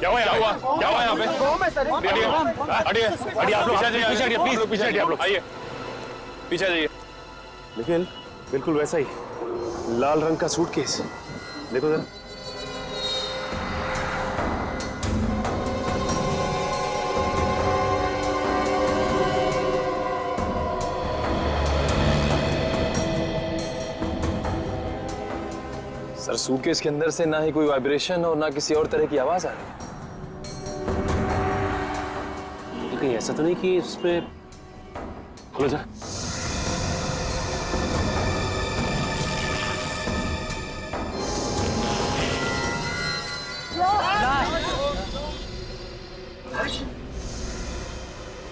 क्या हुआ यहाँ पे? हटिए आप लोग, पीछे हटिए प्लीज, पीछे हटिए आप लोग, आइए पीछे जाइए। निखिल, बिल्कुल वैसा ही लाल रंग का सूटकेस, देखो जरा। सर, सूटकेस के अंदर से ना ही कोई वाइब्रेशन और ना किसी और तरह की आवाज आ रही है। कहीं ऐसा तो नहीं कि इसमें खोलो जा।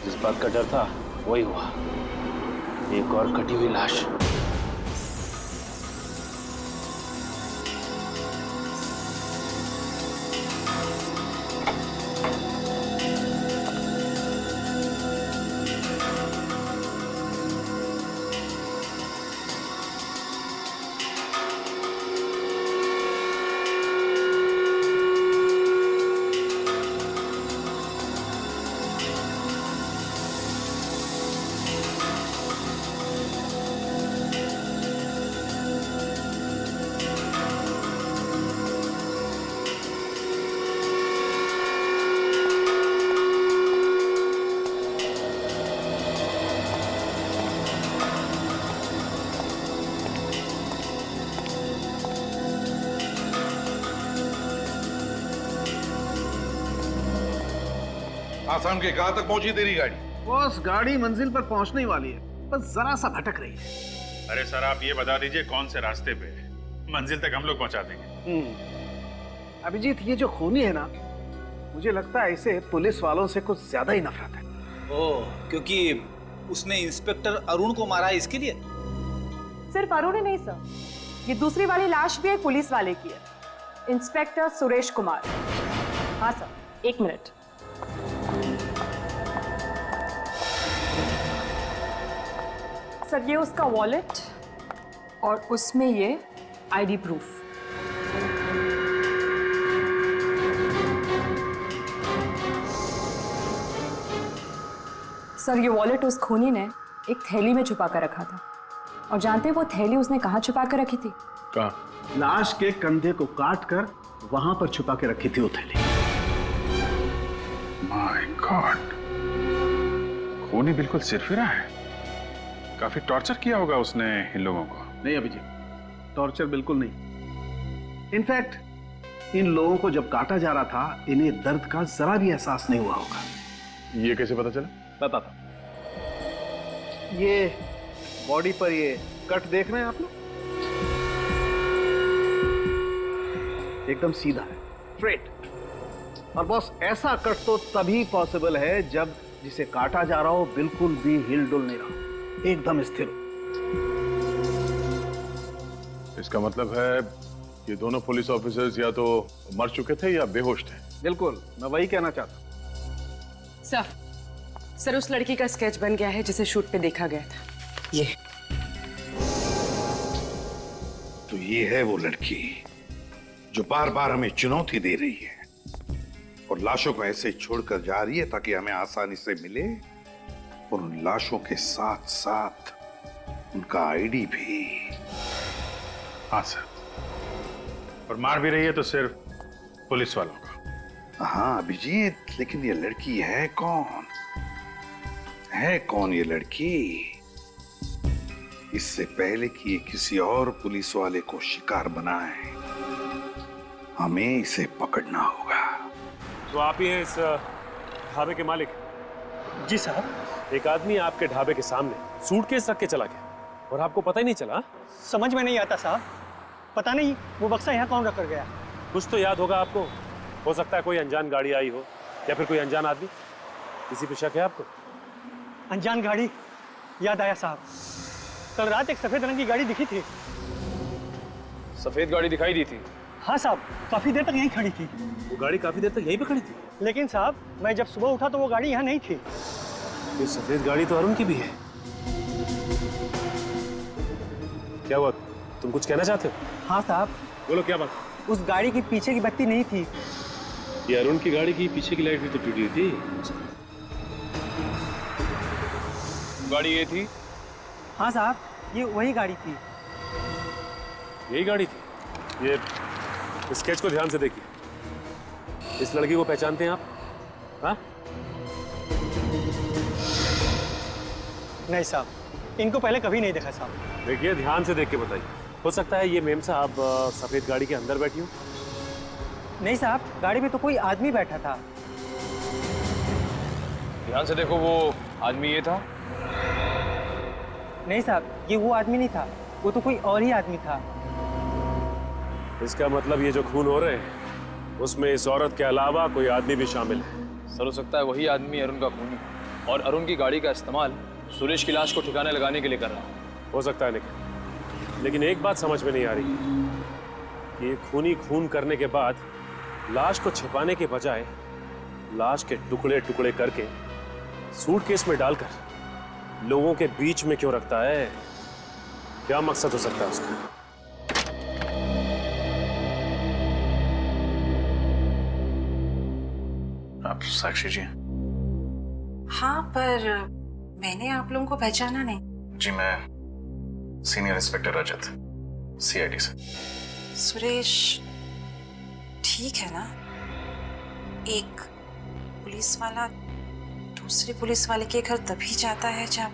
जिस बात का डर था वही हुआ, एक और कटी हुई लाश। आसाम के कहां तक पहुंची तेरी गाड़ी? बॉस, गाड़ी मंजिल पर पहुंचने वाली है, बस जरा सा भटक रही है। अरे सर, आप ये बता दीजिए कौन से रास्ते पे है? मंजिल तक हम लोग पहुंचा देंगे। अभिजीत, ये जो खूनी है ना, मुझे लगता है इसे पुलिस वालों से कुछ ज्यादा ही नफरत है। ओह, क्योंकि उसने इंस्पेक्टर अरुण को मारा है, इसके लिए? सिर्फ अरुण ही नहीं सर, ये दूसरी वाली लाश भी एक पुलिस वाले की है, इंस्पेक्टर सुरेश कुमार। हाँ सर, एक मिनट। सर, ये उसका वॉलेट और उसमें ये आईडी प्रूफ। सर, ये वॉलेट उस खूनी ने एक थैली में छुपा कर रखा था, और जानते हैं वो थैली उसने कहाँ छुपा कर रखी थी? कहाँ? लाश के कंधे को काट कर वहां पर छुपा के रखी थी वो थैली। माय गॉड, खूनी बिल्कुल सिरफिरा है। काफी टॉर्चर किया होगा उसने इन लोगों को। नहीं अभिजीत, टॉर्चर बिल्कुल नहीं। इनफैक्ट इन लोगों को जब काटा जा रहा था, इन्हें दर्द का जरा भी एहसास नहीं हुआ होगा। ये कैसे पता चला? बताता। ये बॉडी पर ये कट देख रहे हैं आप लोग, एकदम सीधा है, स्ट्रेट। और बॉस, ऐसा कट तो तभी पॉसिबल है जब जिसे काटा जा रहा हो बिल्कुल भी हिल डुल नहीं रहा, एकदम स्थिर हो। इसका मतलब है ये दोनों पुलिस ऑफिसर्स या तो मर चुके थे या बेहोश थे। बिल्कुल, मैं वही कहना चाहता। सर, उस लड़की का स्केच बन गया है जिसे शूट पे देखा गया था। ये तो ये है वो लड़की जो बार बार हमें चुनौती दे रही है और लाशों को ऐसे छोड़कर जा रही है ताकि हमें आसानी से मिले, और उन लाशों के साथ साथ उनका आईडी भी। हाँ सर, और मार भी रही है तो सिर्फ पुलिस वालों का। हाँ अभिजीत, लेकिन ये लड़की है कौन? है कौन ये लड़की? इससे पहले कि ये किसी और पुलिस वाले को शिकार बनाए, हमें इसे पकड़ना होगा। तो आप ही हैं इस ढाबे के मालिक? जी साहब। एक आदमी आपके ढाबे के सामने सूटकेस रख के चला गया और आपको पता ही नहीं चला? समझ में नहीं आता साहब, पता नहीं वो बक्सा यहाँ कौन रख कर गया। कुछ तो याद होगा आपको, हो सकता है कोई अनजान गाड़ी आई हो या फिर कोई अनजान आदमी। किसी पे शक है आपको? अनजान गाड़ी याद आया साहब, कल रात एक सफेद रंग की गाड़ी दिखी थी। सफेद गाड़ी दिखाई दी थी? हाँ साहब, काफी देर तक यहीं खड़ी थी। वो गाड़ी काफी देर तक यहीं पे खड़ी थी? लेकिन साहब, मैं जब सुबह उठा तो वो गाड़ी यहाँ नहीं थी। ये सफेद गाड़ी तो अरुण की भी है। क्या हुआ, तुम कुछ कहना चाहते हो? हाँ साहब। बोलो, क्या बात? उस गाड़ी की पीछे की बत्ती नहीं थी, ये अरुण की गाड़ी की पीछे की लाइट भी तो टूटी थी। गाड़ी ये थी? हाँ साहब, ये वही गाड़ी थी। यही गाड़ी थी। ये स्केच को ध्यान से देखिए। इस लड़की को पहचानते हैं आप? हाँ? नहीं साहब, इनको पहले कभी नहीं देखा साहब। देखिए, ध्यान से देख के बताइए। हो सकता है ये मेम साहब सफेद गाड़ी के अंदर बैठी हो। नहीं साहब, गाड़ी में तो कोई आदमी बैठा था। ध्यान से देखो, वो आदमी ये था? नहीं साहब, ये वो आदमी नहीं था, वो तो कोई और ही आदमी था। इसका मतलब ये जो खून हो रहे हैं उसमें इस औरत के अलावा कोई आदमी भी शामिल है। सर, हो सकता है वही आदमी अरुण का खूनी और अरुण की गाड़ी का इस्तेमाल सुरेश की लाश को ठिकाने लगाने के लिए कर रहा है। हो सकता है निखिल, लेकिन एक बात समझ में नहीं आ रही कि ये खूनी खून करने के बाद लाश को छिपाने के बजाय लाश के टुकड़े टुकड़े करके सूटकेस में डालकर लोगों के बीच में क्यों रखता है? क्या मकसद हो सकता है उसका? आप साक्षी जी? हाँ, पर मैंने आप लोगों को पहचाना नहीं। जी, मैं सीनियर इंस्पेक्टर रजत, सीआईडी से। सुरेश ठीक है ना? एक पुलिस वाला दूसरे पुलिस वाले के घर तभी जाता है जब...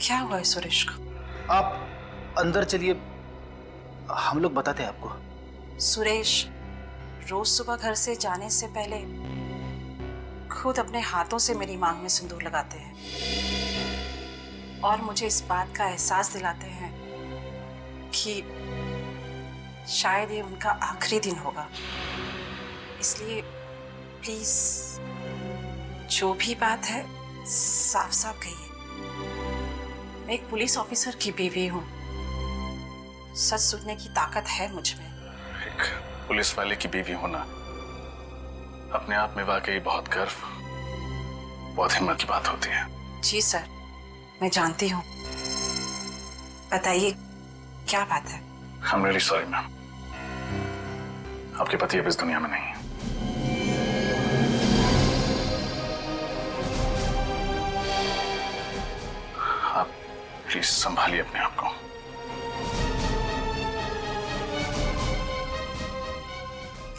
क्या हुआ है सुरेश को? आप अंदर चलिए, हम लोग बताते हैं आपको। सुरेश रोज सुबह घर से जाने से पहले खुद अपने हाथों से मेरी मांग में सिंदूर लगाते हैं और मुझे इस बात का एहसास दिलाते हैं कि शायद ये उनका आखिरी दिन होगा। इसलिए प्लीज जो भी बात है साफ साफ कहिए। मैं एक पुलिस ऑफिसर की बीवी हूँ, सच सुनने की ताकत है मुझ में। एक पुलिस वाले की बीवी होना अपने आप में वाकई बहुत गर्व, बहुत हिम्मत की बात होती है। जी सर, मैं जानती हूँ। बताइए क्या बात है? I'm really sorry मैम, आपके पति अब इस दुनिया में नहीं है। आप प्लीज संभालिए अपने आप को।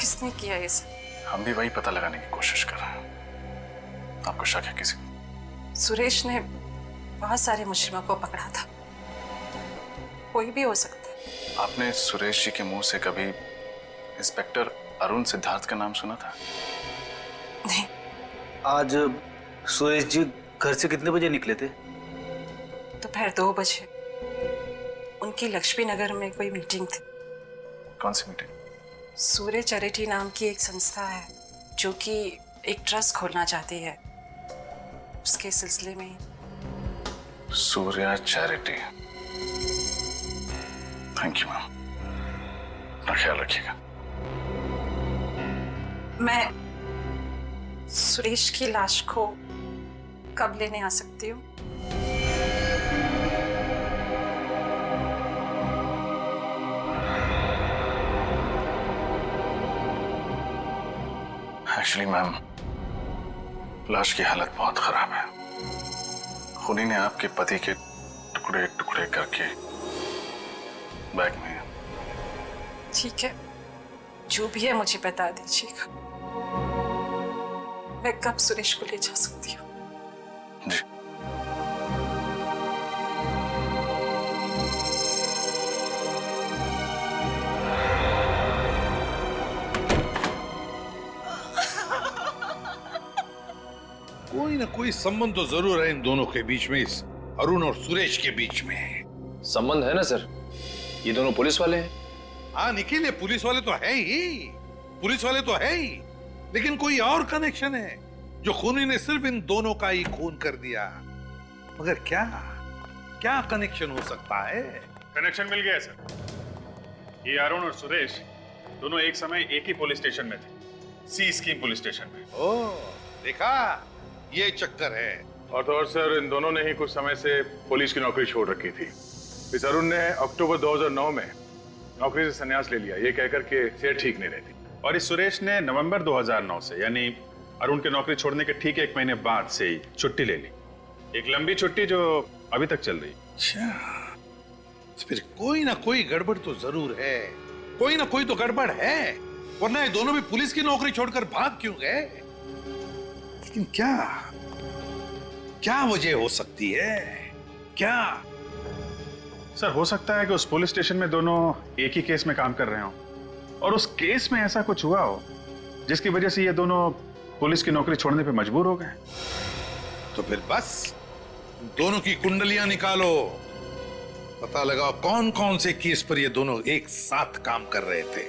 किसने किया ये सब? हम भी वही पता लगाने की कोशिश कर रहे हैं। आपको शक है किसी? सुरेश ने बहुत सारे मुजरिमों को पकड़ा था, कोई भी हो सकता है। आपने सुरेश जी के मुंह से कभी इंस्पेक्टर अरुण सिद्धार्थ का नाम सुना था? नहीं। आज सुरेश जी घर से कितने बजे निकले थे? दोपहर 2 बजे। उनकी लक्ष्मी नगर में कोई मीटिंग थी। कौन सी मीटिंग? सूर्य चैरिटी नाम की एक संस्था है जो कि एक ट्रस्ट खोलना चाहती है, उसके सिलसिले में। Surya charity. Thank you ma'am, अपना ख्याल रखिएगा। मैं सुरेश की लाश को कब लेने आ सकती हूँ? एक्चुअली मैम, लाश की हालत बहुत खराब है। खूनी ने आपके पति के टुकड़े टुकड़े करके बैग में। ठीक है, जो भी है मुझे बता दीजिएगा। मैं कब सुरेश को ले जा सकती हूँ? जी। कोई ना कोई संबंध तो जरूर है इन दोनों के बीच में, इस अरुण और सुरेश के बीच में। संबंध है ना सर, ये दोनों पुलिस वाले हैं। हाँ निखिल, ये पुलिस वाले तो है ही, पुलिस वाले तो है ही, लेकिन कोई और कनेक्शन है जो खूनी ने सिर्फ इन दोनों का ही खून कर दिया। मगर क्या क्या कनेक्शन हो सकता है? कनेक्शन मिल गया सर। ये अरुण और सुरेश दोनों एक समय एक ही पुलिस स्टेशन में थे, सी स्कीम पुलिस स्टेशन में। ओह, देखा, ये चक्कर है। और तो और सर, इन दोनों ने ही कुछ समय से पुलिस की नौकरी छोड़ रखी थी। इस अरुण ने अक्टूबर 2009 में नौकरी से संन्यास ले लिया ये कहकर के सेहत ठीक नहीं रहती। और इस सुरेश ने नवंबर 2009 से यानी अरुण की नौकरी छोड़ने के ठीक 1 महीने बाद से ही छुट्टी ले ली। एक लंबी छुट्टी जो अभी तक चल रही। अच्छा, फिर कोई ना कोई गड़बड़ तो जरूर है, कोई ना कोई तो गड़बड़ है, वरना ये दोनों भी पुलिस की नौकरी छोड़कर भाग क्यों गए? लेकिन क्या क्या वजह हो सकती है? क्या? सर हो सकता है कि उस पुलिस स्टेशन में दोनों एक ही केस में काम कर रहे हो और उस केस में ऐसा कुछ हुआ हो जिसकी वजह से ये दोनों पुलिस की नौकरी छोड़ने पे मजबूर हो गए। तो फिर बस दोनों की कुंडलियां निकालो, पता लगाओ कौन कौन से केस पर ये दोनों एक साथ काम कर रहे थे।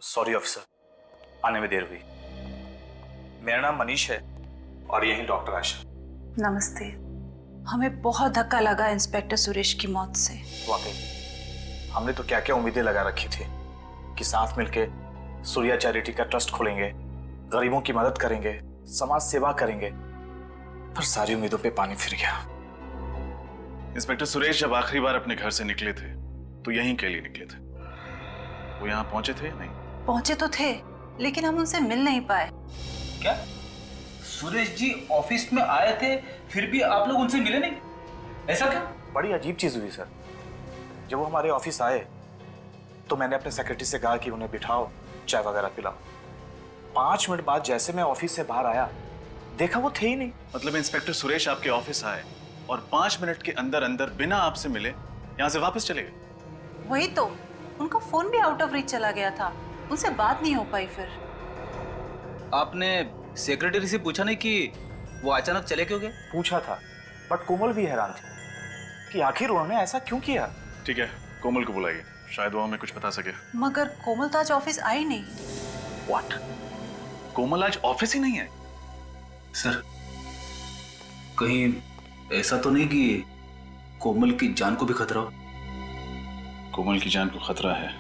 सॉरी ऑफिसर, आने में देर हुई। मेरा नाम मनीष है और यही डॉक्टर आशा। नमस्ते। हमें बहुत धक्का लगा इंस्पेक्टर सुरेश की मौत से। वाकई हमने तो क्या क्या उम्मीदें लगा रखी थी कि साथ मिलके सूर्या चैरिटी का ट्रस्ट खोलेंगे, गरीबों की मदद करेंगे, समाज सेवा करेंगे, पर सारी उम्मीदों पे पानी फिर गया। इंस्पेक्टर सुरेश जब आखिरी बार अपने घर से निकले थे तो यहीं के लिए निकले थे। वो यहाँ पहुंचे थे या नहीं? पहुंचे तो थे, लेकिन हम उनसे मिल नहीं पाए। क्या सुरेश जी ऑफिस में आए थे फिर भी आप लोग उनसे मिले नहीं? ऐसा क्या? बड़ी अजीब चीज हुई सर। जब वो हमारे ऑफिस आए तो मैंने अपने सेक्रेटरी से कहा कि उन्हें बिठाओ, चाय वगैरह पिलाओ। 5 मिनट बाद जैसे मैं ऑफिस से बाहर आया देखा वो थे ही नहीं। मतलब इंस्पेक्टर सुरेश आपके ऑफिस आए और 5 मिनट के अंदर अंदर बिना आपसे मिले यहाँ से वापस चले गए? वही तो, उनका फोन भी आउट ऑफ रीच चला गया था, उनसे बात नहीं हो पाई। फिर आपने सेक्रेटरी से पूछा नहीं कि वो अचानक चले क्यों गए? पूछा था, बट कोमल भी हैरान थी कि आखिर उन्होंने ऐसा क्यों किया। ठीक है, कोमल को बुलाइए, शायद वो हमें कुछ बता सके। मगर कोमल तो आज ऑफिस आई नहीं। व्हाट? कोमल आज ऑफिस ही नहीं है? सर कहीं ऐसा तो नहीं कि कोमल की जान को भी खतरा हो? कोमल की जान को खतरा है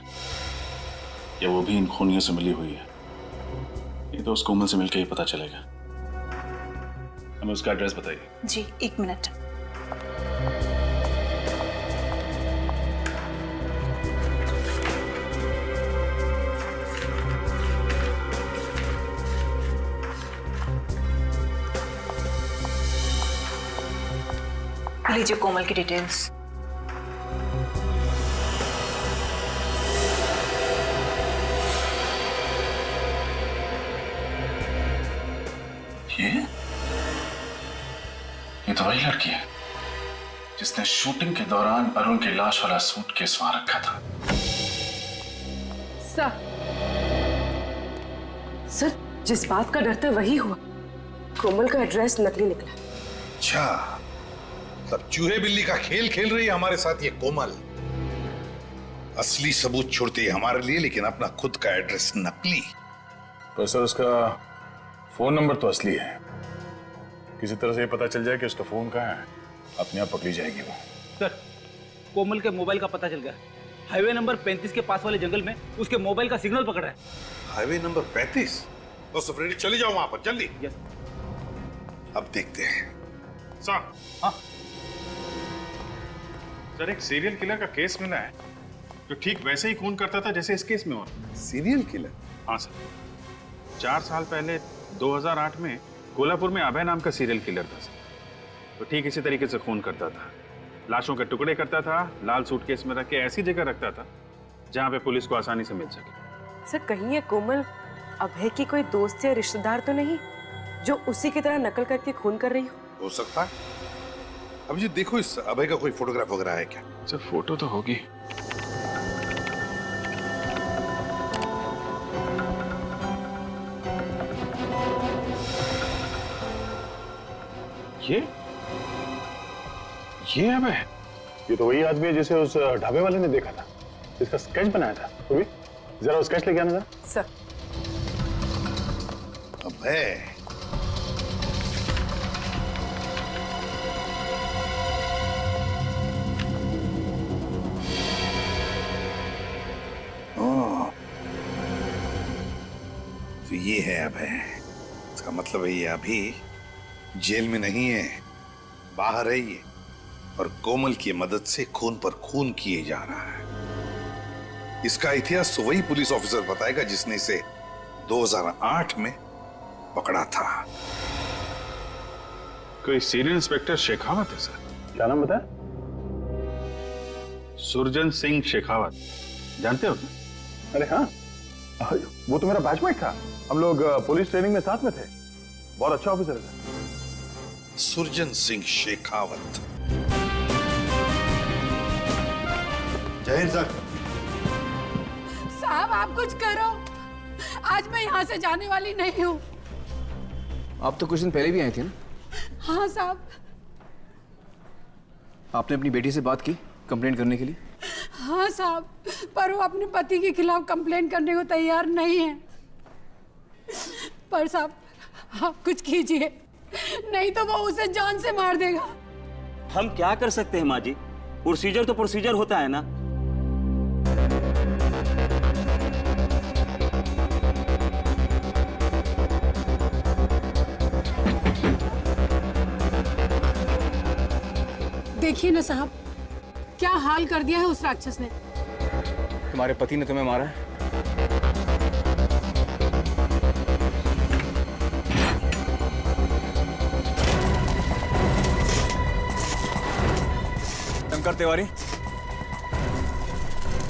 या वो भी इन खूनियों से मिली हुई है, ये तो उस कोमल से मिलकर ही पता चलेगा। हमें उसका एड्रेस बताइए। जी 1 मिनट। लीजिए कोमल की डिटेल्स। ये तो वही लड़की है जिसने शूटिंग के दौरान अरुण की लाश वाला सूटकेस वहां रखा था। सर जिस बात का डर था वही हुआ। कोमल का एड्रेस नकली निकला। अच्छा, तब चूहे बिल्ली का खेल खेल रही है हमारे साथ ये कोमल। असली सबूत छोड़ती है हमारे लिए, लेकिन अपना खुद का एड्रेस नकली। पर सर उसका फोन नंबर तो असली है। किसी तरह से ये पता चल जाए कि उसका फोन कहाँ है, अपने आप पकड़ी जाएगी वो। सर कोमल के मोबाइल का पता चल गया। हाईवे नंबर 35 के पास वाले जंगल में उसके मोबाइल का सिग्नल पकड़ रहा है। Highway number 35? तो सफरेडी चली जाओ वहां पर जल्दी। यस। अब देखते हैं। सर हाँ सर, एक सीरियल किलर का केस मिला है जो ठीक वैसे ही खून करता था जैसे इस केस में हुआ। Serial killer? हाँ सर, 4 साल पहले 2008 में कोल्हापुर में अभय नाम का सीरियल किलर था सर। तो ठीक इसी तरीके से खून करता था, लाशों के टुकड़े करता था, लाल सूटकेस में रख के ऐसी जगह रखता था जहां पे पुलिस को आसानी से मिल सके। सर कहीं ये कोमल अभय की कोई दोस्त या रिश्तेदार तो नहीं जो उसी की तरह नकल करके खून कर रही हो सकता है। अब ये देखो, इस अभय का कोई फोटोग्राफ वगैरह है क्या? सर फोटो तो होगी। ये अबे, ये तो वही आदमी है जिसे उस ढाबे वाले ने देखा था, जिसका स्केच बनाया था। तो भी जरा वो स्केच लेके आना जरा। सर अबे तो ये है अभय। इसका मतलब है ये अभी जेल में नहीं है, बाहर है ये, और कोमल की मदद से खून पर खून किए जा रहा है। इसका इतिहास तो वही पुलिस ऑफिसर बताएगा जिसने इसे 2008 में पकड़ा था। कोई सीनियर इंस्पेक्टर शेखावत है सर। क्या नाम बताया? सुरजन सिंह शेखावत, जानते हो? अरे हाँ, वो तो मेरा बैचमेट था। हम लोग पुलिस ट्रेनिंग में साथ में थे। बहुत अच्छा ऑफिसर है। सुरजन सिंह शेखावत। जय हिंद सर। साहब आप कुछ करो, आज मैं यहाँ से जाने वाली नहीं हूँ। आप तो कुछ दिन पहले भी आए थे ना? हाँ साहब। आपने अपनी बेटी से बात की कंप्लेंट करने के लिए? हाँ साहब, पर वो अपने पति के खिलाफ कंप्लेंट करने को तैयार नहीं है। पर साहब आप कुछ कीजिए, नहीं तो वो उसे जान से मार देगा। हम क्या कर सकते हैं माँ जी? प्रोसीजर तो प्रोसीजर होता है ना। देखिए ना साहब, क्या हाल कर दिया है उस राक्षस ने। तुम्हारे पति ने तुम्हें मारा है? शंकर तिवारी,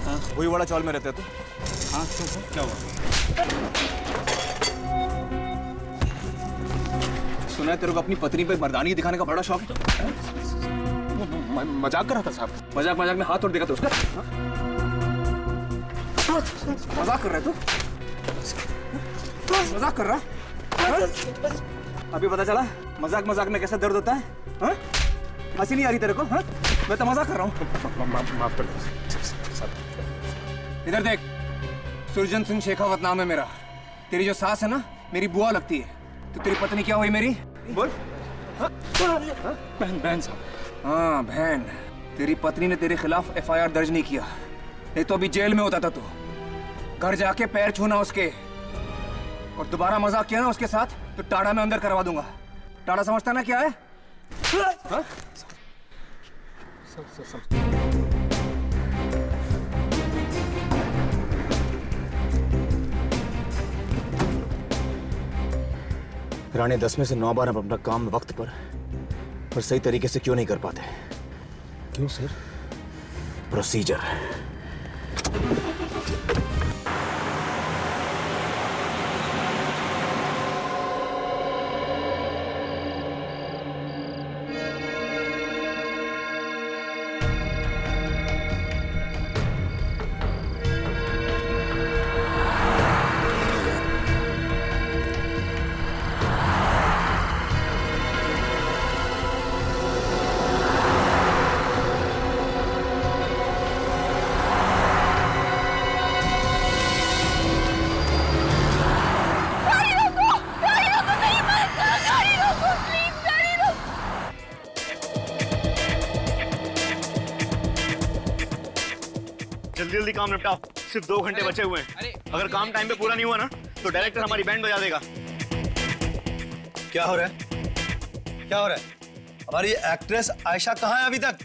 हाँ, वही वाला चौल में रहते हो तुम? हाँ, क्या हुआ? सुना है तेरे को अपनी पत्नी पे मर्दानी दिखाने का बड़ा शौक है? मजाक कर रहा था साहब। मजाक में हाथ तोड़ देगा तो उसका? मजाक कर रहा है तू? मजाक कर रहा? अभी पता चला मजाक में कैसा दर्द होता है? हाँ? हंसी नहीं आ रही तेरे को? हाँ? मैं तो मजाक कर रहा हूँ। माफ कर दो। इधर देख, सुरजन सिंह शेखावत नाम है मेरा। तेरी जो सास है ना, मेरी बुआ लगती है। तो तेरी पत्नी क्या हुई मेरी? बोल। बहन साहब। हाँ बहन, तेरी पत्नी ने तेरे खिलाफ FIR दर्ज नहीं किया, नहीं तो अभी जेल में होता था तू। घर जाके पैर छूना उसके, और दोबारा मजाक किया ना उसके साथ तो टाड़ा में अंदर करवा दूंगा। टाड़ा समझता ना क्या है? हाँ? रानी 10 में से 9 बार हम अपना काम वक्त पर और सही तरीके से क्यों नहीं कर पाते? क्यों सर? प्रोसीजर। जल्दी काम निपटाओ, सिर्फ 2 घंटे बचे हुए हैं। अगर काम टाइम पे पूरा नहीं हुआ ना तो डायरेक्टर हमारी बैंड बजा देगा। क्या हो रहा है? क्या हो रहा है? हमारी एक्ट्रेस आयशा कहाँ है अभी तक?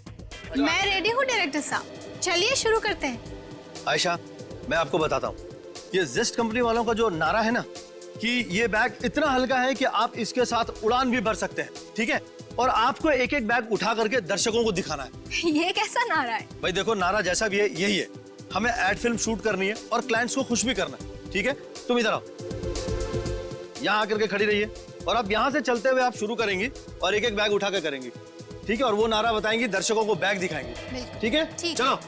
मैं रेडी हूँ डायरेक्टर साहब, चलिए शुरू करते हैं। आयशा, मैं आपको बताता हूँ, ये जिस्ट कंपनी वालों का जो नारा है ना कि ये बैग इतना हल्का है कि आप इसके साथ उड़ान भी भर सकते हैं, ठीक है? और आपको एक एक बैग उठा करके दर्शकों को दिखाना है। ये कैसा नारा है? भाई देखो, नारा जैसा भी है यही है। हमें एड फिल्म शूट करनी है और क्लाइंट्स को खुश भी करना है, ठीक है? तुम इधर आओ, यहाँ आकर के खड़ी रहिए, और अब यहाँ से चलते हुए आप शुरू करेंगी और एक एक बैग उठा कर करेंगी, ठीक है? और वो नारा बताएंगी, दर्शकों को बैग दिखाएंगी, ठीक है? चलो,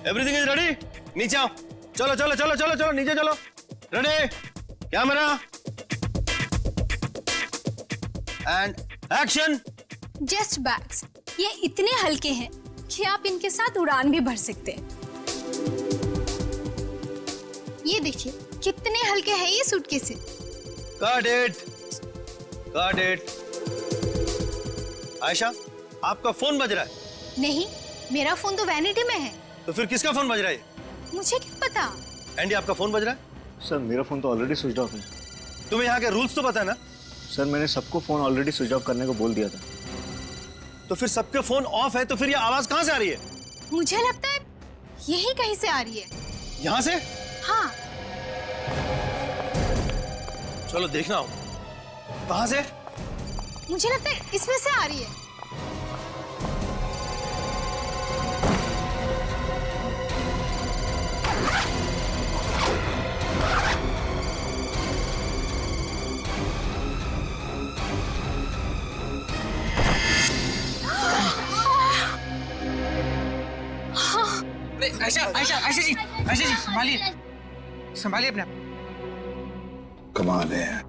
एवरीथिंग इज रेडी? नीचे आओ, चलो चलो चलो चलो चलो नीचे चलो। Ready, camera and action. Just bags, ये इतने हल्के हैं कि आप इनके साथ उड़ान भी भर सकते हैं। ये देखिए कितने हल्के हैं ये suitcase. Got it. Got it. Ayesha, आपका फोन बज रहा है? नहीं, मेरा फोन तो वैनिटी में है। तो फिर किसका फोन बज रहा है? मुझे क्या पता। एंडी, आपका फोन बज रहा है? सर मेरा फोन तो ऑलरेडी स्विच ऑफ है। तुम्हें यहाँ के रूल्स तो पता है ना? सर मैंने सबको फोन ऑलरेडी स्विच ऑफ करने को बोल दिया था। तो फिर सबके फोन ऑफ है, तो फिर ये आवाज कहां से आ रही है? मुझे लगता है यही कहीं से आ रही है। यहां से? हाँ। चलो देखना हो। कहां से? मुझे लगता है इसमें से आ रही है। आयशा जी संभालिए, संभालिए अपने आप। कमाल है,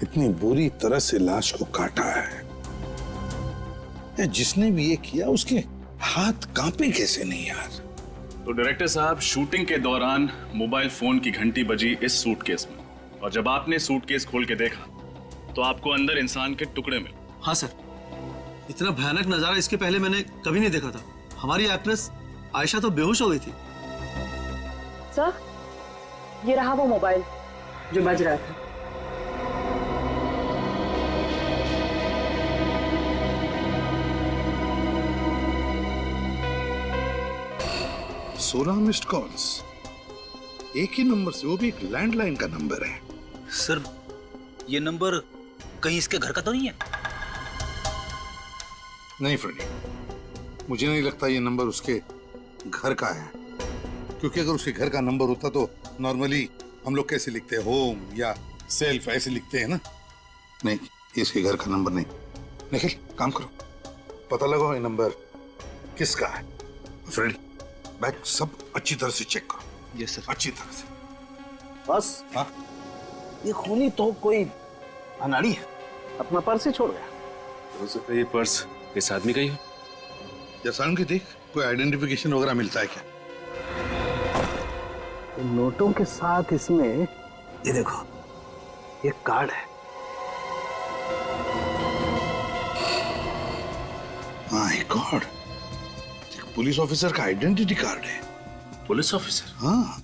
इतनी बुरी तरह से लाश को काटा है। जिसने भी ये किया उसके हाथ कांपे कैसे नहीं यार? तो डायरेक्टर साहब, शूटिंग के दौरान मोबाइल फोन की घंटी बजी इस सूटकेस में, और जब आपने सूटकेस खोल के देखा तो आपको अंदर इंसान के टुकड़े मिले। हाँ सर, इतना भयानक नजारा इसके पहले मैंने कभी नहीं देखा था। हमारी एक्ट्रेस आयशा तो बेहोश हो गई थी। सर, ये रहा वो मोबाइल जो बज रहा था। 16 मिस्ड कॉल्स, एक ही नंबर से, वो भी एक लैंडलाइन का नंबर है। सर, ये नंबर कहीं इसके घर का तो नहीं है? नहीं फ्रेडी, मुझे नहीं लगता ये नंबर उसके घर का है, क्योंकि अगर उसके घर का नंबर होता तो नॉर्मली हम लोग कैसे लिखते हैं, होम या सेल्फ ऐसे लिखते हैं ना। नहीं, इसके घर का नंबर नहीं। निखिल, काम करो, पता लगाओ ये नंबर किसका है। फ्रेडी, बैग सब अच्छी तरह से चेक करो। Yes sir. अच्छी तरह से। बस हाँ, ये खूनी तो कोई अनाड़ी है, अपना पर्स ही छोड़ गया। हो सकता है ये पर्स इस आदमी का ही हो। जैसा कि देख, कोई आइडेंटिफिकेशन वगैरह मिलता है क्या? नोटों के साथ इसमें ये देखो, ये कार्ड है। माय गॉड, पुलिस ऑफिसर का आइडेंटिटी कार्ड है। Police officer? हाँ,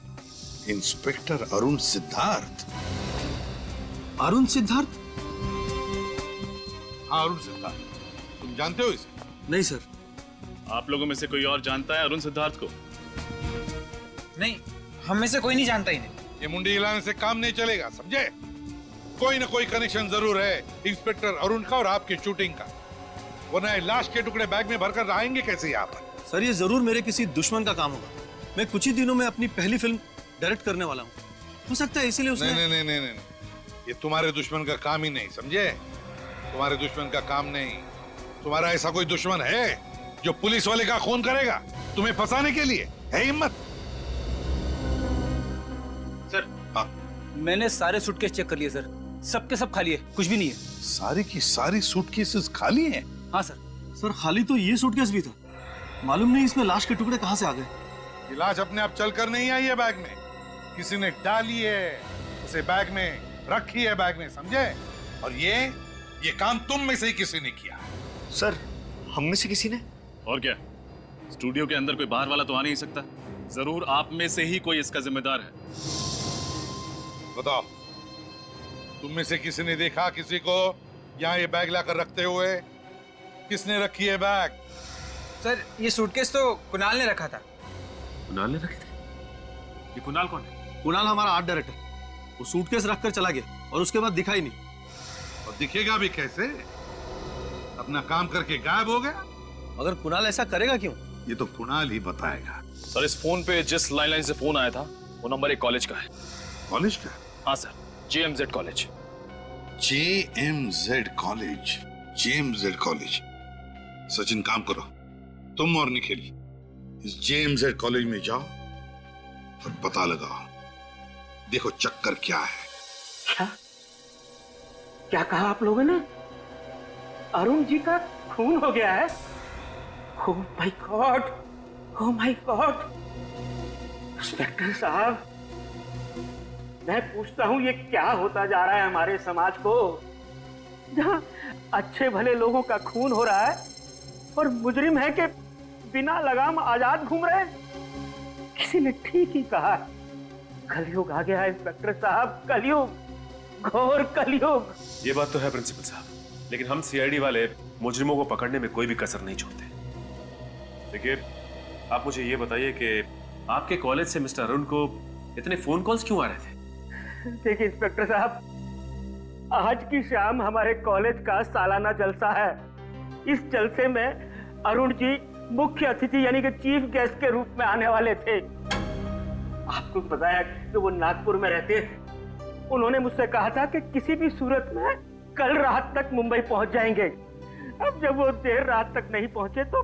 इंस्पेक्टर अरुण सिद्धार्थ। अरुण सिद्धार्थ? हाँ, अरुण सिद्धार्थ। तुम जानते हो इसे? नहीं सर। आप लोगों में से कोई और जानता है अरुण सिद्धार्थ को? नहीं, हम में से कोई नहीं जानता इन्हें। ये मुंडी हिलाने से काम नहीं चलेगा, समझे? कोई ना कोई कनेक्शन जरूर है इंस्पेक्टर अरुण का और आपकी शूटिंग का, वरना लाश के टुकड़े बैग में भरकर आएंगे कैसे यहाँ पर? सर, ये जरूर मेरे किसी दुश्मन का काम होगा। मैं कुछ ही दिनों में अपनी पहली फिल्म डायरेक्ट करने वाला हूँ, हो सकता है इसीलिए उसने। नहीं नहीं नहीं नहीं, ये तुम्हारे दुश्मन का काम ही नहीं, समझे? तुम्हारे दुश्मन का काम नहीं। तुम्हारा ऐसा कोई दुश्मन है जो पुलिस वाले का खून करेगा तुम्हें फंसाने के लिए? है हिम्मत? सर, हाँ, मैंने सारे सूटकेस चेक कर लिए सर, सबके सब खाली है, कुछ भी नहीं है। सारी की सारी सूटकेसेस खाली हैं? हाँ सर। सर, खाली तो ये सूटकेस भी था। मालूम नहीं इसमें लाश के टुकड़े कहाँ से आ गए। ये लाश अपने आप चलकर नहीं आई है बैग में, किसी ने डाली है, उसे बैग में रखी है, बैग में, समझे? और ये काम तुम में से ही किसी ने किया। सर, हम में से किसी ने? और क्या, स्टूडियो के अंदर कोई बाहर वाला तो आ नहीं सकता, जरूर आप में से ही कोई इसका जिम्मेदार है। बताओ, तुम में से किसी ने देखा किसी को यहाँ ये बैग लाकर रखते हुए? किसने रखी है बैग? सर, ये सूटकेस तो कुणाल ने रखा था। कुणाल ने रखे थे? ये कुणाल कौन है? कुणाल हमारा आर्ट डायरेक्टर। वो सूटकेस रखकर चला गया और उसके बाद दिखा ही नहीं। और दिखेगा भी कैसे? अपना काम करके गायब हो गया। अगर कुणाल ऐसा करेगा क्यों? ये तो कुणाल ही बताएगा। सर, इस फोन पे जिस लैंडलाइन से फोन आया था वो नंबर एक कॉलेज का है। कॉलेज का? हाँ sir, JMZ college. JMZ college, JMZ college. Sachin, काम करो, तुम और निखिल इस JMZ कॉलेज में जाओ और पता लगाओ, देखो चक्कर क्या है। क्या क्या कहा आप लोगों ने? अरुण जी का खून हो गया है? Oh my God, oh my God. Inspector साहब, मैं पूछता हूँ, ये क्या होता जा रहा है हमारे समाज को, जहाँ अच्छे भले लोगों का खून हो रहा है और मुजरिम है कि बिना लगाम आजाद घूम रहे हैं। किसी ने ठीक ही कहा, कलयुग आ गया है इंस्पेक्टर साहब, कलयुग, घोर कलयुग। ये बात तो है प्रिंसिपल साहब, लेकिन हम CID वाले मुजरिमों को पकड़ने में कोई भी कसर नहीं छोड़ते। देखिए, आप मुझे ये बताइए कि आपके कॉलेज से मिस्टर अरुण को इतने फोन कॉल्स क्यों आ रहे थे? देखिए इंस्पेक्टर साहब, आज की शाम हमारे कॉलेज का सालाना जलसा है। इस जलसे में अरुण जी मुख्य अतिथि यानी कि चीफ गेस्ट के रूप में आने वाले थे। आपको बताया कि वो नागपुर में रहते हैं। उन्होंने मुझसे कहा था कि किसी भी सूरत में कल रात तक मुंबई पहुंच जाएंगे। अब जब वो देर रात तक नहीं पहुंचे तो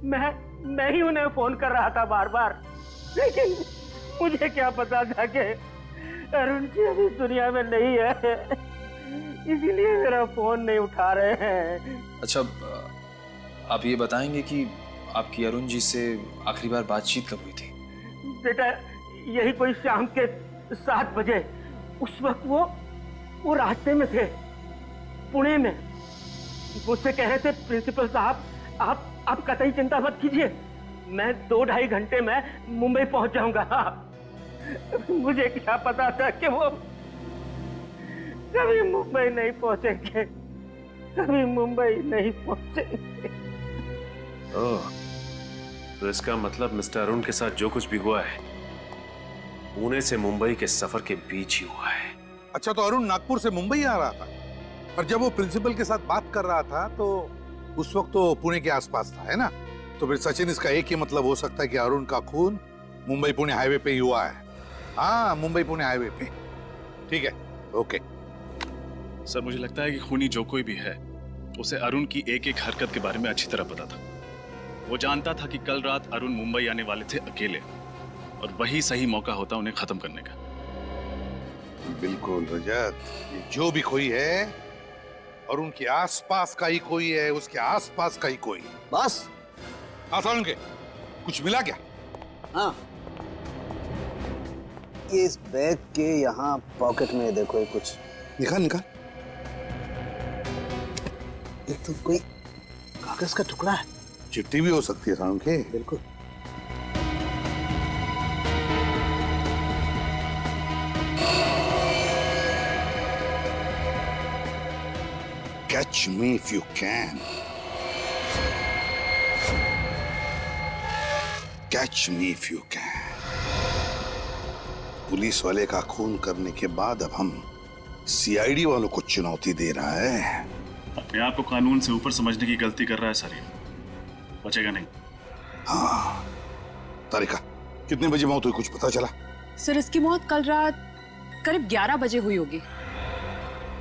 मैं ही उन्हें फोन कर रहा था बार बार, लेकिन मुझे क्या पता था कि अरुण जी अभी इस दुनिया में नहीं है, इसीलिए मेरा फोन नहीं उठा रहे हैं। अच्छा, आप ये बताएंगे कि आपकी अरुण जी से आखिरी बार बातचीत कब हुई थी? बेटा, यही कोई शाम के 7 बजे। उस वक्त वो रास्ते में थे, पुणे में। मुझसे कह रहे थे, प्रिंसिपल साहब आप कतई चिंता मत कीजिए, मैं 2-2.5 घंटे में मुंबई पहुंच जाऊंगा। मुझे क्या पता था कि वो कभी मुंबई नहीं पहुंचेंगे, कभी मुंबई नहीं पहुंचेंगे। ओह, तो इसका मतलब मिस्टर अरुण के साथ जो कुछ भी हुआ है पुणे से मुंबई के सफर के बीच ही हुआ है। अच्छा, तो अरुण नागपुर से मुंबई आ रहा था, और जब वो प्रिंसिपल के साथ बात कर रहा था तो उस वक्त तो पुणे के आसपास था, है ना? तो फिर सचिन, इसका एक ही मतलब हो सकता है कि अरुण का खून मुंबई पुणे हाईवे पे ही हुआ है। हाँ, मुंबई पुणे हाईवे पे। ठीक है, ओके। सर, मुझे लगता है कि खूनी जो कोई भी है उसे अरुण की एक एक हरकत के बारे में अच्छी तरह पता था। वो जानता था कि कल रात अरुण मुंबई आने वाले थे अकेले, और वही सही मौका होता उन्हें खत्म करने का। बिल्कुल रजत, ये जो भी कोई है अरुण के आसपास का ही कोई है, उसके आसपास का ही कोई। बस आसान के कुछ मिला क्या? हाँ, ये इस बैग के यहाँ पॉकेट में देखो, ये कुछ निकाल। एक तो कोई कागज का टुकड़ा है। चिट्ठी भी हो सकती है साउंड के। बिल्कुल। Catch me if you can. Catch me if you can. Police वाले का खून करने के बाद अब हम सीआईडी वालों को चुनौती दे रहा है। अपने आप को कानून से ऊपर समझने की गलती कर रहा है सर, बचेगा नहीं। हाँ, तारिका, कितने बजे मौत हुई, कुछ पता चला? सर, इसकी मौत कल रात करीब 11 बजे हुई होगी।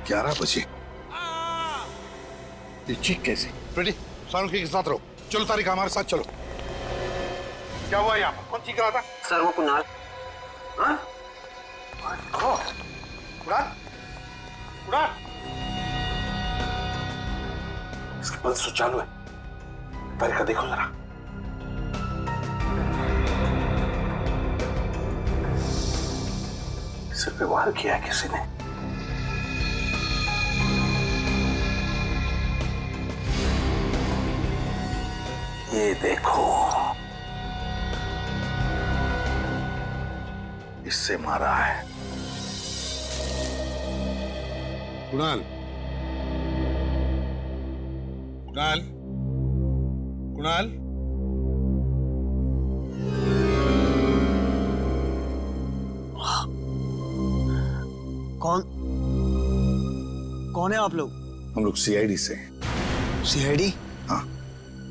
11 बजे? ये चीख कैसे? फ्रेडी, साउंड के साथ रहो। चलो तारिका, हमारे साथ चलो। क्या हुआ यहाँ? कौन चीख रहा था? सर, वो कुणाल। हाँ? कुणाल? इसकी पल्स तो चालू है। तारिका, देखो जरा। सिर पे वार किया है किसी ने। ये देखो, इससे मारा है। कुणाल, कुणाल, कुणाल, कौन है आप लोग? हम लोग सीआईडी से। सीआईडी? हाँ।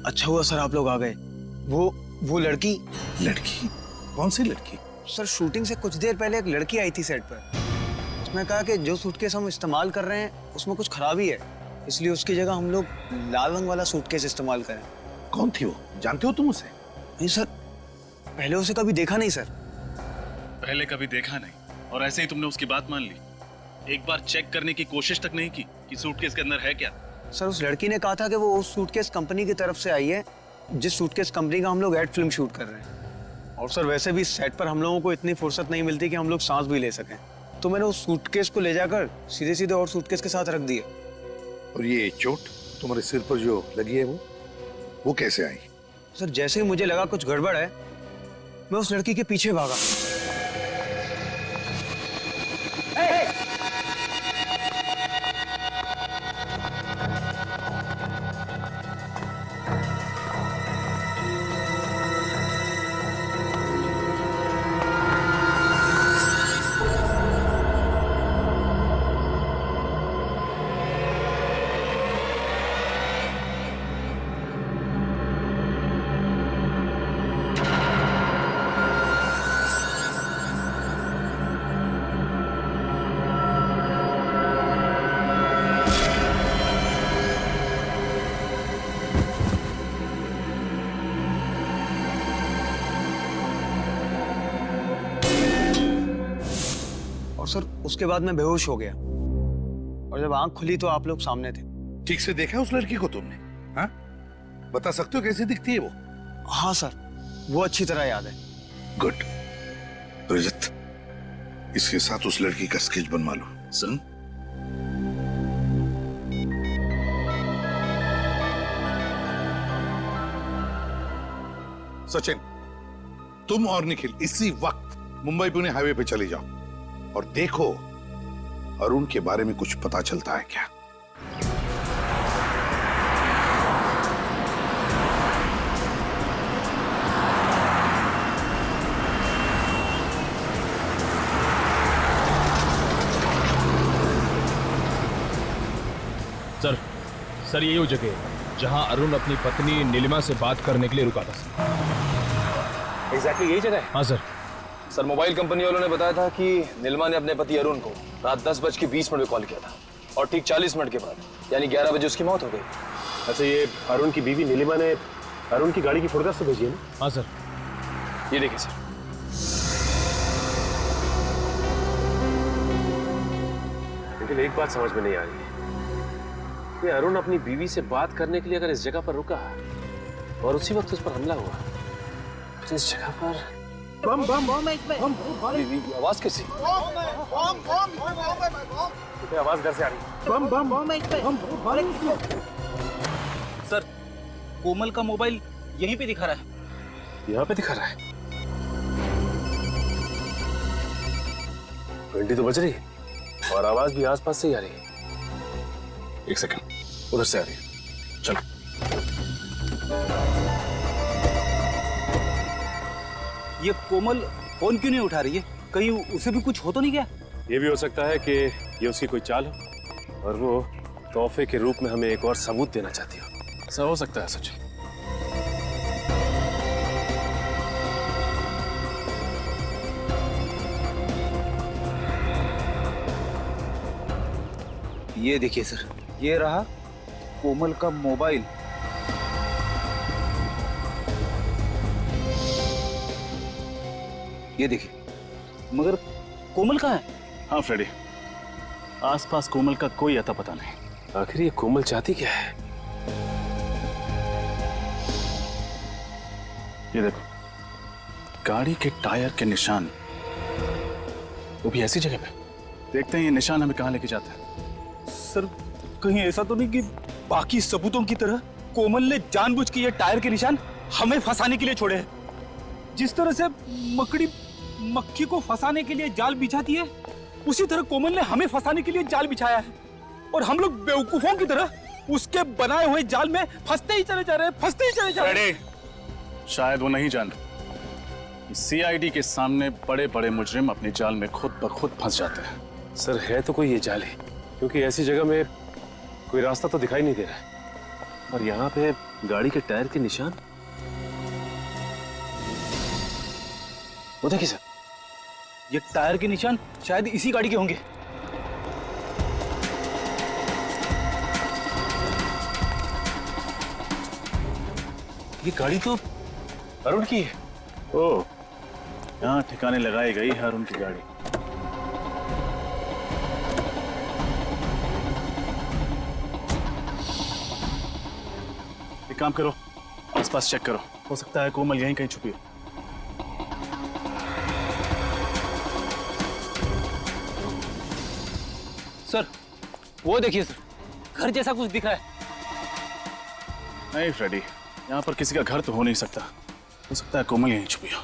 अच्छा हुआ सर आप लोग आ गए। वो लड़की? कौन सी लड़की? सर, शूटिंग से कुछ देर पहले एक लड़की आई थी सेट पर। उसने कहा कि जो सूटकेस हम इस्तेमाल कर रहे हैं उसमें कुछ खराबी है, इसलिए उसकी जगह हम लोग लाल रंग वाला सूटकेस इस्तेमाल करें। कौन थी वो? जानते हो तुम उसे? नहीं सर, पहले उसे कभी देखा नहीं सर। पहले कभी देखा नहीं और ऐसे ही तुमने उसकी बात मान ली? एक बार चेक करने की कोशिश तक नहीं की कि सूटकेस के अंदर है क्या? सर, उस लड़की ने कहा था कि वो उस सूटकेस कंपनी की तरफ से आई है जिस सूटकेस कंपनी का हम लोग एड फिल्म शूट कर रहे हैं। और सर, वैसे भी सेट पर हम लोगों को इतनी फुर्सत नहीं मिलती कि हम लोग सांस भी ले सकें, तो मैंने उस सूटकेस को ले जाकर सीधे सीधे और सूटकेस के साथ रख दिया। और ये चोट तुम्हारे सिर पर जो लगी है वो कैसे आई? सर, जैसे ही मुझे लगा कुछ गड़बड़ है, मैं उस लड़की के पीछे भागा। और सर उसके बाद मैं बेहोश हो गया और जब आंख खुली तो आप लोग सामने थे। ठीक से देखा उस लड़की को तुमने? हाँ, बता सकते हो कैसी दिखती है वो? हाँ सर, वो अच्छी तरह याद है। गुड। रजत, इसके साथ उस लड़की का स्केच बनवा लो। सुन, सचिन, तुम और निखिल इसी वक्त मुंबई पुणे हाईवे पे चले जाओ और देखो अरुण के बारे में कुछ पता चलता है क्या। सर यही वो जगह है जहां अरुण अपनी पत्नी नीलिमा से बात करने के लिए रुका था। एग्जैक्टली यही जगह है? हाँ सर, मोबाइल कंपनी वालों ने बताया था कि नीलिमा ने अपने पति अरुण को रात 10:20 पे कॉल किया था और ठीक 40 मिनट के बाद यानी 11 बजे उसकी मौत हो गई। अच्छा, ये अरुण की बीवी नीलिमा ने अरुण की गाड़ी की फोटोग्राफ तो भेजी है ना? हाँ सर, ये देखिए सर। लेकिन एक बात समझ में नहीं आ रही है, ये अरुण अपनी बीवी से बात करने के लिए अगर इस जगह पर रुका और उसी वक्त उस पर हमला हुआ, तो इस जगह पर बम आवाज कैसी? आवाज घर से आ रही है। सर, कोमल का मोबाइल यहीं पे दिखा रहा है। यहाँ पे दिखा रहा है? घंटी तो बज रही है और आवाज भी आसपास से ही आ रही है। एक सेकंड, उधर से आ रही है। चलो। ये कोमल फोन क्यों नहीं उठा रही है? कहीं उसे भी कुछ हो तो नहीं गया? ये भी हो सकता है कि ये उसकी कोई चाल हो और वो तोहफे के रूप में हमें एक और सबूत देना चाहती हो। ऐसा हो सकता है सचिन। ये देखिए सर, ये रहा कोमल का मोबाइल। ये देखिए, मगर कोमल कहाँ है? हाँ फ्रेडी, आसपास कोमल का कोई अता पता नहीं। आखिर ये कोमल चाहती क्या है? ये देखो, गाड़ी के टायर के निशान, वो भी ऐसी जगह पे। देखते हैं ये निशान हमें कहाँ लेके जाता है। सर, कहीं ऐसा तो नहीं कि बाकी सबूतों की तरह कोमल ने जानबूझ के ये टायर के निशान हमें फंसाने के लिए छोड़े हैं? जिस तरह से मकड़ी मक्खी को फंसाने के लिए जाल बिछाती है, उसी तरह कोमल ने हमें फंसाने के लिए जाल बिछाया है और हम लोग बेवकूफों की तरह उसके बनाए हुए जाल में फंसते ही चले जा रहे हैं, फंसते ही चले जा रहे हैं। शायद वो नहीं जान रहे, सीआईडी के सामने बड़े बड़े मुजरिम अपने जाल में खुद ब खुद फंस जाते हैं। सर, है तो कोई ये जाल है, क्योंकि ऐसी जगह में कोई रास्ता तो दिखाई नहीं दे रहा है और यहाँ पे गाड़ी के टायर के निशान। वो देखिए सर, ये टायर के निशान शायद इसी गाड़ी के होंगे। ये गाड़ी तो अरुण की है। ओह, यहाँ ठिकाने लगाई गई है अरुण की गाड़ी। एक काम करो, आसपास चेक करो, हो सकता है कोमल यहीं कहीं छुपी हो। सर, वो देखिए सर, घर जैसा कुछ दिख रहा है। नहीं फ्रेडी, यहाँ पर किसी का घर तो हो नहीं सकता, हो सकता है कोमल यहीं छुपी हो।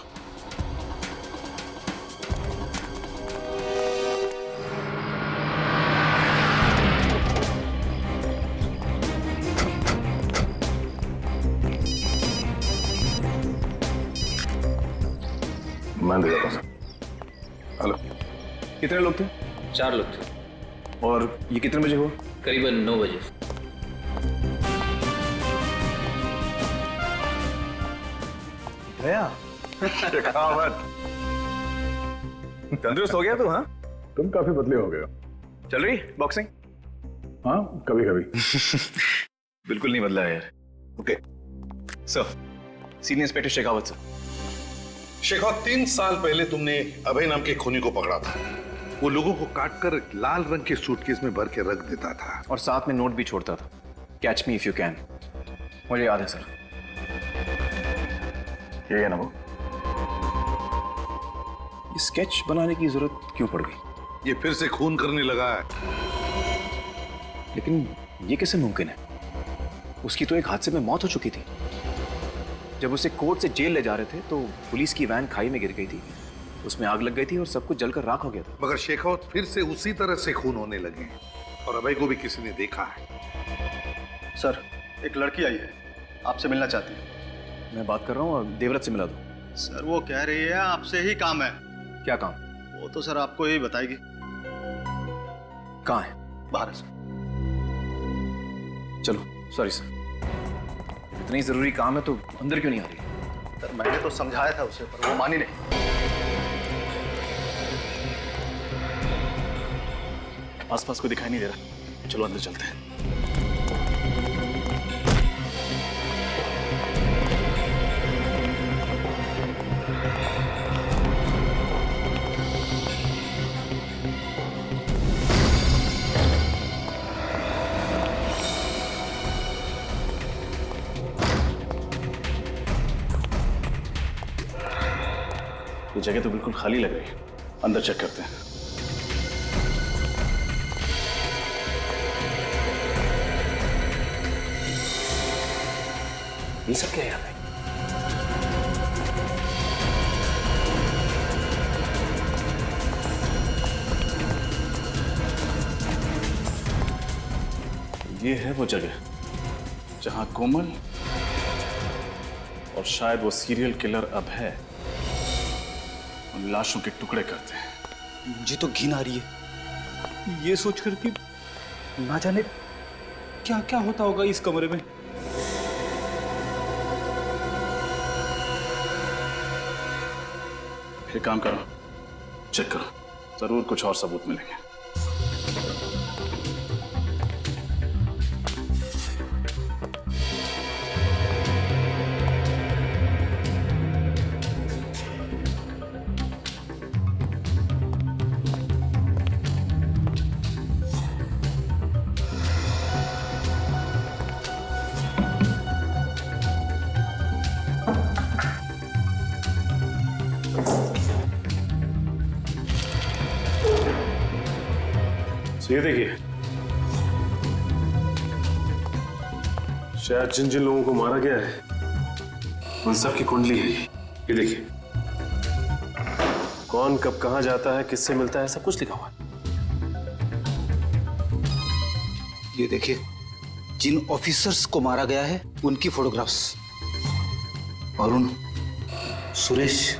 मैं दे जाता हूँ। हेलो, कितने लोग थे? 4 लोग थे। और ये कितने बजे हुआ? करीबन 9 बजे। गया तंदुरुस्त हो गया तू? हाँ, तुम काफी बदले हो गए हो। चल रही बॉक्सिंग? हाँ, कभी कभी। बिल्कुल नहीं बदला है यार। Okay sir, senior inspector Shekhawat sir. Shekhawat, 3 साल पहले तुमने अभय नाम के खूनी को पकड़ा था। वो लोगों को काटकर लाल रंग के सूटकेस में भर के रख देता था। और साथ में नोट भी छोड़ता था, catch me if you can. मुझे याद है सर। ये है ना वो। ये स्केच बनाने की जरूरत क्यों पड़ गई? ये फिर से खून करने लगा है। लेकिन ये कैसे मुमकिन है? उसकी तो एक हादसे में मौत हो चुकी थी। जब उसे कोर्ट से जेल ले जा रहे थे तो पुलिस की वैन खाई में गिर गई थी, उसमें आग लग गई थी और सब कुछ जलकर राख हो गया था। मगर शेखावत फिर से उसी तरह से खून होने लगे और अभय को भी किसी ने देखा है। सर, एक लड़की आई है, आपसे मिलना चाहती है। मैं बात कर रहा हूँ, देवरत से मिला दो। सर वो कह रही है आपसे ही काम है। क्या काम? वो तो सर आपको ही बताएगी। कहाँ है? बाहर है सर। चलो, सॉरी सर, इतनी जरूरी काम है तो अंदर क्यों नहीं आ रही? सर मैंने तो समझाया था उसे, पर वो मानी नहीं। आसपास को दिखाई नहीं दे रहा, चलो अंदर चलते हैं। ये जगह तो बिल्कुल खाली लग रही है, अंदर चेक करते हैं। ये सब क्या है यहाँ पे? ये है वो जगह जहां कोमल और शायद वो सीरियल किलर अभय उन लाशों के टुकड़े करते हैं। मुझे तो घिन आ रही है ये सोचकर कि ना जाने क्या क्या होता होगा इस कमरे में। एक काम करो, चेक करो, जरूर कुछ और सबूत मिलेंगे। ये देखिए, शायद जिन जिन लोगों को मारा गया है उन सब की कुंडली है ये देखिए। कौन कब कहां जाता है, किससे मिलता है, सब कुछ लिखा हुआ है। ये देखिए, जिन ऑफिसर्स को मारा गया है उनकी फोटोग्राफ्स। अरुण, सुरेश।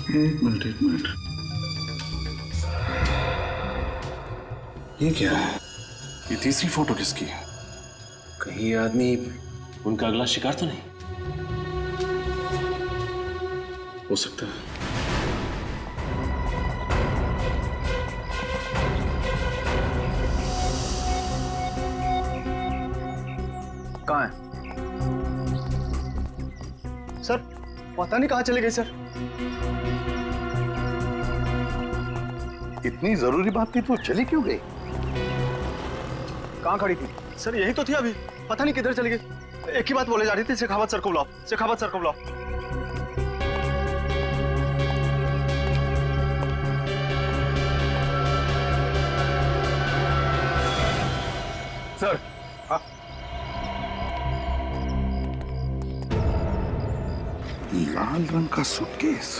एक मिनट। ये क्या है? ये तीसरी फोटो किसकी है? कहीं ये आदमी उनका अगला शिकार तो नहीं? हो सकता है। कहाँ है? सर पता नहीं कहाँ चले गए सर। इतनी जरूरी बात थी तो चली क्यों गई? कहाँ खड़ी थी? सर यही तो थी अभी, पता नहीं किधर चली गई। एक ही बात बोले जा रही थी, शेखावत सर को बुलाओ, शेखावत सर को बुलाओ। सर, हाँ? लाल रंग का सूटकेस।